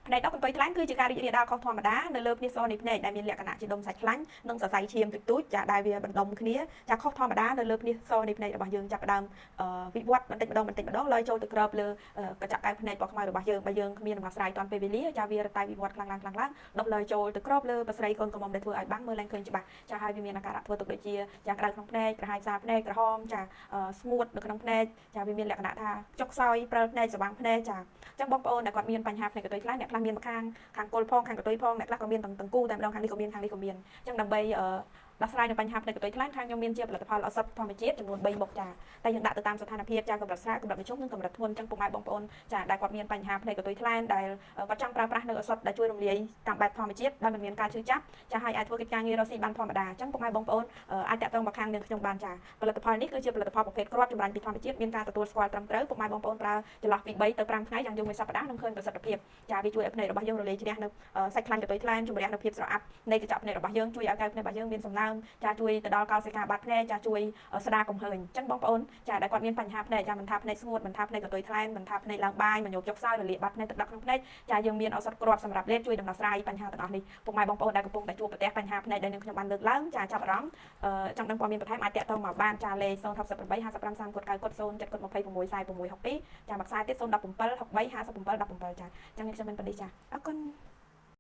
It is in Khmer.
ផ្នែកដកកន្ទុយខ្លាញ់គឺជាការរីករាលដាលខុសធម្មតានៅលើភ្នាសនៃភ្នែកដែលមានលក្ខណៈជាដុំសាច់ខ្លាញ់និងសរសៃឈាមទូចៗចាដែលវាបណ្ដុំគ្នាចាខុសធម្មតានៅលើភ្នាសនៃភ្នែករបស់យើងចាប់ផ្ដើមវិវត្តបន្តិចម្ដងឡើយចូលទៅក្របលើកញ្ចក់កែវភ្នែកពណ៌ខ្មៅរបស់យើងបើយើងគ្មានដំណោះស្រាយទាន់ពេលវេលាចាវាតែវិវត្តខ្លាំងឡើងដុះឡើយចូលទៅក្របលើប្រស្រីកូនក្រមុំដែលធ្វើឲ្យបាំងមើលឡើងឃើញច្បាស់ចាហើយវាមានអាការៈធ្វើទុកដូចជាចាក្តៅក្នុងភ្នែកក្រហាយផ្សាភ្នែកក្រហមចាស្ងួតនៅក្នុងភ្នែកចាវាមានលក្ខណៈថាចុកខ្សោយព្រិលភ្នែកស្វាំងភ្នែកចាអញ្ចឹងបងប្អូនដែលគាត់មានបញ្ហាភ្នែកកន្ទុយខ្លាំងអ្នកខ្លះមានម្ខាងខាងគល់ផងខាងកន្ទុយផងអ្នកខ្លះក៏មានទាំងគូតែម្ដងខាងនេះក៏មានខាងនេះក៏មានអញ្ចឹងដើម្បីដោះស្រាយនៅបញ្ហាភ្នែកកន្ទុយខ្លាំងខាងខ្ញុំមានជាផលិតផលឱសថធម្មជាតិចំនួន3មុខចាតែយើងដាក់ទៅតាមស្ថានភាពចាកម្រិតស្រាលកម្រិតមធ្យមនិងកម្រិតធ្ងន់អញ្ចឹងពុកម៉ែបងប្អូនចាដែលគាត់មានបញ្ហាភ្នែកកន្ទុយខ្លាំងដែលគាត់ចង់ប្រើប្រាស់នៅឱសថដែលជួយរំលាយតាមបែបធម្មជាតិដោយមិនមានការឈឺចាប់ចាហើយអាចធ្វើកិច្ចការងាររកស៊ីបានធម្មតាអញ្ចឹងពុកម៉ែបងប្អូនអាចតាក់ទងមកខាងនាងខ្ញុំបានចាផលិតផលនេះគឺជាផលិតផលប្រភេទគ្រាប់ចម្រាញ់ពីធម្មជាតិមានការទទួលស្គាល់ត្រឹមត្រូវពុកម៉ែបងប្អូនប្រើចន្លោះពី3ទៅ5ថ្ងៃយ៉ាងយូរមួយសប្តាហ៍នឹងឃើញប្រសិទ្ធភាពចាវាជួយឲ្យភ្នែករបស់យើងរលាយជ្រះនៅសាច់ខ្លាញ់កន្ទុយខ្លាំងជំរះនៅភាពស្រអាប់នៃកញ្ចក់ភ្នែករបស់យើងជួយឲ្យកែវភ្នែករបស់យើងមានសំណើមចាជួយទៅដល់កោសិកាបាត់ភ្នែកចាជួយស្ដារកំហើញអញ្ចឹងបងប្អូនចាដែលគាត់មានបញ្ហាភ្នែកចាមិនថាភ្នែកស្ងួតមិនថាភ្នែកកន្ទុយខ្លាំងមិនថាភ្នែកឡើងបាយមញោបចុកខ្សោយរលាកបាត់ភ្នែកទឹកដក់ក្នុងភ្នែកចាយើងមានឱសថគ្រាប់សម្រាប់លេបជួយដំណោះស្រាយបញ្ហាទាំងអស់នេះពុកម៉ែបងប្អូនដែលកំពុងតែជួបប្រទះបញ្ហាភ្នែកដែលនឹងខ្ញុំបានលើកឡើងចាចាប់អារម្មណ៍ចង់ដឹងព័ត៌មានបន្ថែមអាចតាក់ទងមកបានចាលេខ068 55 30 9 9 0 7 26 46 62ចាមួយខ្សែទៀត017 63 57 17ចាអញ្ចឹងខ្ញុំមានប៉ុណ្ណេះចាអរគុណ